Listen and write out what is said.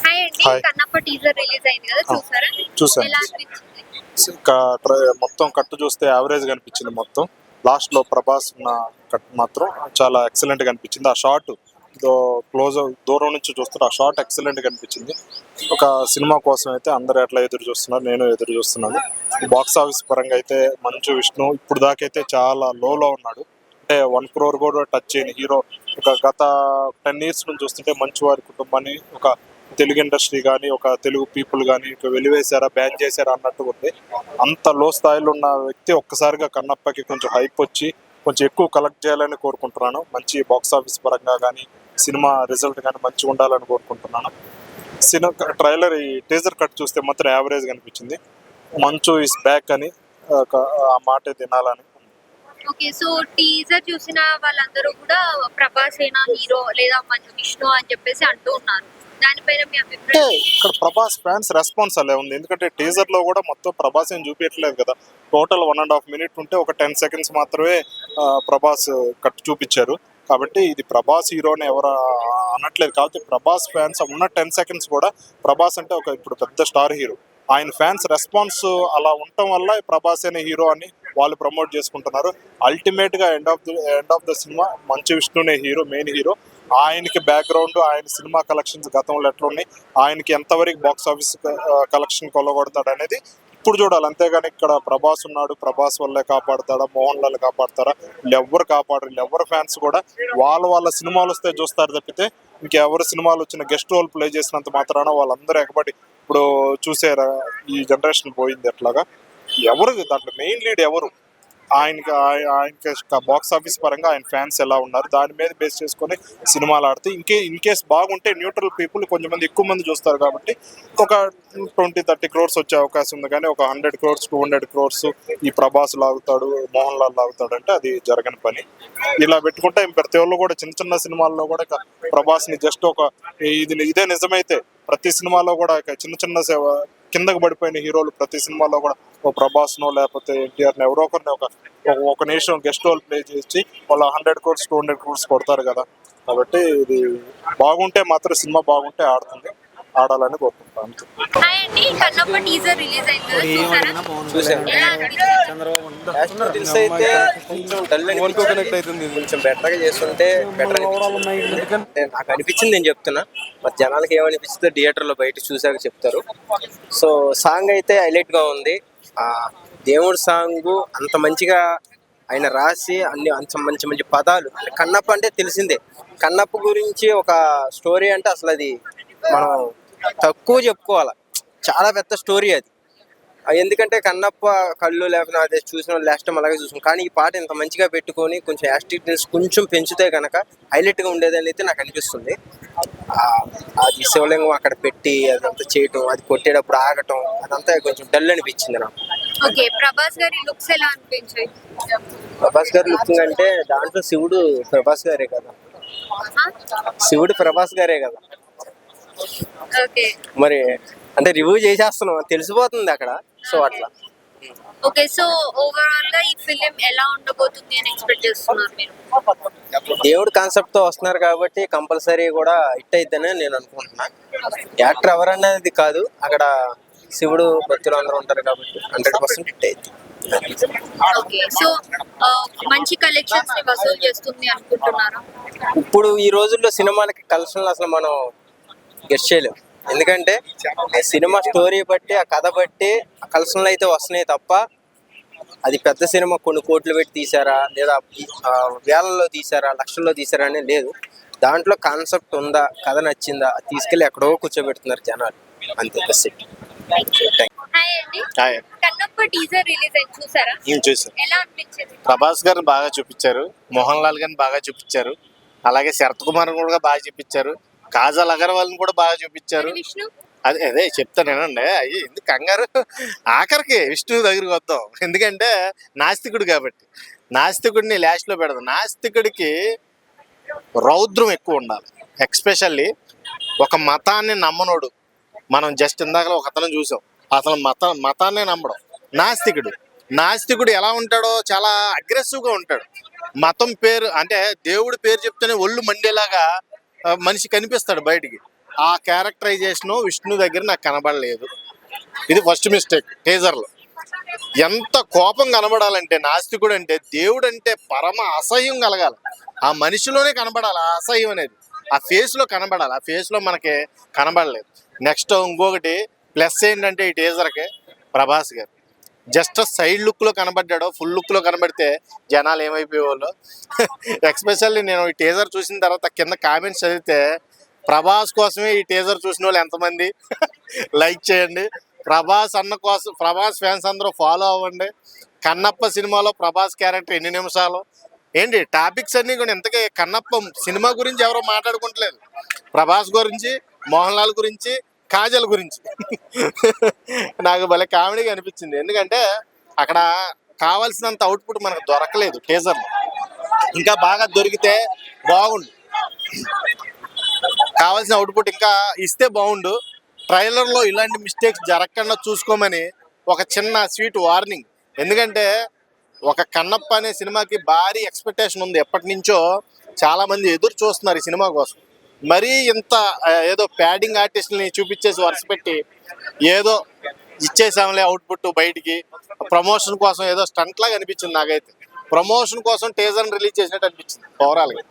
Hi అండి. Hi. Kannappa teaser release అయింది కదా, ఆ, చూసారా? చూశాను. ఎలా అనిపించింది? మొత్తం కట్టు చూస్తే యావరేజ్ అనిపించింది. మొత్తం లాస్ట్ లో ప్రభాస్ ఉన్న కట్ మాత్రం చాలా ఎక్సలెంట్ గా అనిపించింది. ఆ షాట్ క్లోజ్ దూరం నుంచి చూస్తుంటే ఆ షాట్ ఎక్సలెంట్ గా అనిపించింది. ఒక సినిమా కోసం అయితే అందరు ఎట్లా ఎదురు చూస్తున్నారు, నేను ఎదురు చూస్తున్నాను. బాక్స్ ఆఫీస్ పరంగా అయితే మంచు విష్ణు ఇప్పుడు దాకైతే చాలా లోలో ఉన్నాడు. అంటే 1 crore కూడా టచ్ చేయని హీరో. ఒక గత 10 years నుంచి చూస్తుంటే మంచు వారి కుటుంబాన్ని ఒక తెలుగు ఇండస్ట్రీ కానీ, ఒక తెలుగు పీపుల్ కానీ వెలివేశారా, బ్యాన్ చేశారా అన్నట్టు ఉంది. అంత లో స్థాయిలో ఉన్న వ్యక్తి ఒక్కసారిగా కన్నప్పకి కొంచెం హైప్ వచ్చి కొంచెం ఎక్కువ కలెక్ట్ చేయాలని కోరుకుంటున్నాను. మంచి బాక్స్ ఆఫీస్ పరంగా కానీ, సినిమా రిజల్ట్ కానీ మంచిగా ఉండాలని కోరుకుంటున్నాను. సినిమా ట్రైలర్ ఈ టీజర్ కట్ చూస్తే మాత్రం యావరేజ్ అనిపించింది. మంచు ఇస్ బ్యాక్ అని ఆ మాట తినాలని. ఓకే, సో టీజర్ చూసిన వాళ్ళందరూ కూడా ప్రభాస్ ఏనా హీరో లేదా విష్ణు అని చెప్పేసి అంటూ ఉన్నారు. దానిపైన మీ అంటే అభిప్రాయం? ఇక్కడ ప్రభాస్ ఫ్యాన్స్ రెస్పాన్స్ అలా ఉంది. ఎందుకంటే టీజర్ లో కూడా మొత్తం ప్రభాస్ ఏం చూపించట్లేదు కదా. టోటల్ 1.5 minute ఉంటే ఒక 10 seconds మాత్రమే ప్రభాస్ కట్ చూపించారు. కాబట్టి ఇది ప్రభాస్ హీరోని ఎవరు అనట్లేదు. కాబట్టి ప్రభాస్ ఫ్యాన్స్ ఉన్న 10 seconds కూడా ప్రభాస్ అంటే ఒక ఇప్పుడు పెద్ద స్టార్ హీరో. ఆయన ఫ్యాన్స్ రెస్పాన్స్ అలా ఉండటం వల్ల ప్రభాస్ అనే హీరో అని వాళ్ళు ప్రమోట్ చేసుకుంటున్నారు. అల్టిమేట్ గా ఎండ్ ఆఫ్ ద సినిమా మంచు విష్ణునే హీరో, మెయిన్ హీరో. ఆయనకి బ్యాక్గ్రౌండ్, ఆయన సినిమా కలెక్షన్స్ గతంలో ఎట్లా ఉన్నాయి, ఆయనకి ఎంతవరకు బాక్స్ ఆఫీస్ కలెక్షన్ కొల్లగొడతాడు అనేది ఇప్పుడు చూడాలి. అంతేగాని ఇక్కడ ప్రభాస్ ఉన్నాడు, ప్రభాస్ వల్లే కాపాడుతాడా, మోహన్ లాల్ కాపాడుతారా, వీళ్ళెవ్వరు కాపాడరు. వీళ్ళెవ్వరు ఫ్యాన్స్ కూడా వాళ్ళ సినిమాలు వస్తే చూస్తారు తప్పితే ఇంకెవరు సినిమాలు వచ్చిన గెస్ట్ రోల్ ప్లే చేసినంత మాత్రాన వాళ్ళందరూ ఎగబడి ఇప్పుడు చూసారా ఈ జనరేషన్ పోయింది. ఎట్లాగా ఎవరు దాంట్లో మెయిన్ లీడ్ ఎవరు? ఆయనకి బాక్స్ ఆఫీస్ పరంగా ఆయన ఫ్యాన్స్ ఎలా ఉన్నారు దాని మీద బేస్ చేసుకొని సినిమాలు ఆడితే ఇన్ కేస్ బాగుంటే న్యూట్రల్ పీపుల్ కొంచెం మంది ఎక్కువ మంది చూస్తారు. కాబట్టి ఒక 20-30 crores వచ్చే అవకాశం ఉంది. కానీ ఒక 100 crores 200 crores ఈ ప్రభాస్ లాగుతాడు, మోహన్ లాల్ లాగుతాడు అంటే అది జరగని పని. ఇలా పెట్టుకుంటే ప్రతి ఒళ్ళు కూడా చిన్న చిన్న సినిమాల్లో కూడా ప్రభాస్ ని జస్ట్ ఒక ఇదే నిజమైతే ప్రతి సినిమాలో కూడా చిన్న చిన్న కిందకు పడిపోయిన హీరోలు ప్రతి సినిమాలో కూడా ఓ ప్రభాస్ నో లేకపోతే ఎన్టీఆర్ ఎవరో ఒకరిని ఒక నిమిషం గెస్ట్ రోల్ ప్లే చేసి వాళ్ళ 100 crores 200 crores కొడతారు కదా. కాబట్టి ఇది బాగుంటే మాత్రం సినిమా బాగుంటే ఆడాలని కోరుకుంటాను. హాయ్ అండి. కన్నప్ప టీజర్ రిలీజ్ అయింది కదా, చూసారా? చూసాను. ఎలా అనిపించింది? రిల్స్ అయితే కొంచెం డల్ అనిపించింది. కొంచెం బెటర్ గా చేస్తుంటే బెటర్ అంటే నాకు అనిపించింది. నేను చెప్తున్నా, మరి జనాలకి ఏమనిపిస్తుందో థియేటర్ లో బయట చూసాక చెప్తారు. సో సాంగ్ అయితే హైలైట్ గా ఉంది. ఆ దేవుడి సాంగ్ అంత మంచిగా ఆయన రాసి అంత మంచి మంచి పదాలు. కన్నప్ప అంటే తెలిసిందే. కన్నప్ప గురించి ఒక స్టోరీ అంటే అసలు అది మనం తక్కువ చెప్పుకోవాలి. చాలా పెద్ద స్టోరీ అది. ఎందుకంటే కన్నప్ప కళ్ళు లేకపోతే అదే చూసిన లాస్ట్ టైం అలాగే చూసాం. కానీ ఈ పాట ఇంత మంచిగా పెట్టుకొని కొంచెం యాస్టిట్యూడ్స్ కొంచెం పెంచితే కనుక హైలైట్గా ఉండేదని అయితే నాకు అనిపిస్తుంది. అది శివలింగం అక్కడ పెట్టి అదంతా చేయటం, అది కొట్టేటప్పుడు ఆగటం, అదంతా కొంచెం డల్ అనిపించింది నాకు. ఓకే, ప్రభాస్ గారి లుక్స్ ఎలా అనిపించాయి? ప్రభాస్ గారు లుకింగ్ అంటే దాంట్లో శివుడు ప్రభాస్ గారే కదా. శివుడు ప్రభాస్ గారే కదా. ఓకే. మరి అంటే రివ్యూ చేసేస్తున్నాం, తెలిసిపోతుంది అక్కడ. సో అట్లా. ఓకే, సో ఓవరాల్ గా ఈ ఫిలిం ఎలా ఉండబోతుంది అని ఎక్స్పెక్ట్ చేస్తున్నారు మీరు? దేవుడు కాన్సెప్ట్ తో వస్తున్నారు కాబట్టి కంపల్సరీ కూడా హిట్ అయిద్దని నేను అనుకుంటున్నా. యాక్టర్ ఎవరనేది కాదు, అక్కడ శివుడు భక్తులు అందరూ ఉంటారు కాబట్టి 100% హిట్ అయింది. ఓకే, సో మంచి కలెక్షన్స్ ని వసూలు చేస్తుంది అనుకుంటున్నారా? ఇప్పుడు ఈ రోజుల్లో సినిమాలకి కలెక్షన్లు అసలు మనం గెస్ట్ చేయలేము. ఎందుకంటే సినిమా స్టోరీ బట్టి, ఆ కథ బట్టి ఆ కలెక్షన్లు అయితే వస్తున్నాయి తప్ప అది పెద్ద సినిమా కొన్ని కోట్లు పెట్టి తీసారా, లేదా వేలల్లో తీసారా, లక్షల్లో తీసారా అనేది లేదు. దాంట్లో కాన్సెప్ట్ ఉందా, కథ నచ్చిందా, అది తీసుకెళ్ళి ఎక్కడో కూర్చోబెడుతున్నారు జనాలు, అంతే. హాయ్ అండి. కన్నప్ప టీజర్ రిలీజ్ అయింది, చూసారా? చూసాను. ఎలా అనిపించింది? ప్రభాస్ గారిని బాగా చూపించారు, మోహన్ లాల్ గారిని బాగా చూపించారు, అలాగే శరత్ కుమార్ కూడా బాగా చూపించారు, కాజల్ అగర్వాల్ని కూడా బాగా చూపించారు. విష్ణు అదే చెప్తాను ఏనండి, అయ్యి ఎందుకు కంగారు, ఆఖరికి విష్ణు దగ్గరికి వద్దాం. ఎందుకంటే నాస్తికుడు కాబట్టి నాస్తికుడిని లాస్ట్ లో పెడదాం. నాస్తికుడికి రౌద్రం ఎక్కువ ఉండాలి. ఎక్స్పెషల్లీ ఒక మతాన్ని నమ్మనోడు. మనం జస్ట్ ఇందాక ఒక అతను చూసాం, అతను మతాన్ని నమ్మడం నాస్తికుడు ఎలా ఉంటాడో చాలా అగ్రెసివ్గా ఉంటాడు. మతం పేరు అంటే దేవుడి పేరు చెప్తేనే ఒళ్ళు మండేలాగా మనిషి కనిపిస్తాడు బయటికి. ఆ క్యారెక్టరైజేషన్ విష్ణు దగ్గర నాకు కనబడలేదు. ఇది ఫస్ట్ మిస్టేక్ టీజర్లో. ఎంత కోపం కనబడాలంటే నాస్తికుడు అంటే దేవుడు అంటే పరమ అసహ్యం కలగాలి, ఆ మనిషిలోనే కనబడాలి ఆ అసహ్యం అనేది, ఆ ఫేస్లో కనబడాలి. ఆ ఫేస్లో మనకి కనబడలేదు. నెక్స్ట్ ఇంకొకటి ప్లస్ ఏంటంటే ఈ టీజర్కి ప్రభాస్ గారు జస్ట్ సైడ్ లుక్లో కనబడ్డాడు, ఫుల్ లుక్లో కనబడితే జనాలు ఏమైపోయేవాళ్ళు. ఎక్స్పెషల్లీ నేను ఈ టీజర్ చూసిన తర్వాత కింద కామెంట్స్ చదివితే ప్రభాస్ కోసమే ఈ టీజర్ చూసిన వాళ్ళు ఎంతమంది లైక్ చేయండి, ప్రభాస్ అన్న కోసం ప్రభాస్ ఫ్యాన్స్ అందరూ ఫాలో అవ్వండి. కన్నప్ప సినిమాలో ప్రభాస్ క్యారెక్టర్ ఎన్ని నిమిషాలు ఏంటి టాపిక్స్ అన్నీ కూడా ఇంతకీ కన్నప్ప సినిమా గురించి ఎవరో మాట్లాడుకుంటలేదు, ప్రభాస్ గురించి, మోహన్ లాల్ గురించి, కాజల్ గురించి. నాకు భలే కామెడీగా అనిపించింది. ఎందుకంటే అక్కడ కావాల్సినంత అవుట్పుట్ మనకు దొరకలేదు టీజర్లో. ఇంకా బాగా దొరికితే బాగుండు, కావాల్సిన అవుట్పుట్ ఇంకా ఇస్తే బాగుండు. ట్రైలర్లో ఇలాంటి మిస్టేక్స్ జరగకుండా చూసుకోమని ఒక చిన్న స్వీట్ వార్నింగ్. ఎందుకంటే ఒక కన్నప్ప అనే సినిమాకి భారీ ఎక్స్పెక్టేషన్ ఉంది, ఎప్పటి నుంచో చాలామంది ఎదురు చూస్తున్నారు ఈ సినిమా కోసం. మరీ ఇంత ఏదో ప్యాడింగ్ ఆర్టిస్ట్ని చూపించేసి వరుస పెట్టి ఏదో ఇచ్చేసాంలే అవుట్పుట్ బయటికి, ప్రమోషన్ కోసం ఏదో స్టంట్ లాగా అనిపించింది నాకైతే. ప్రమోషన్ కోసం టీజర్ని రిలీజ్ చేసినట్టు అనిపించింది ఓవరాల్గా.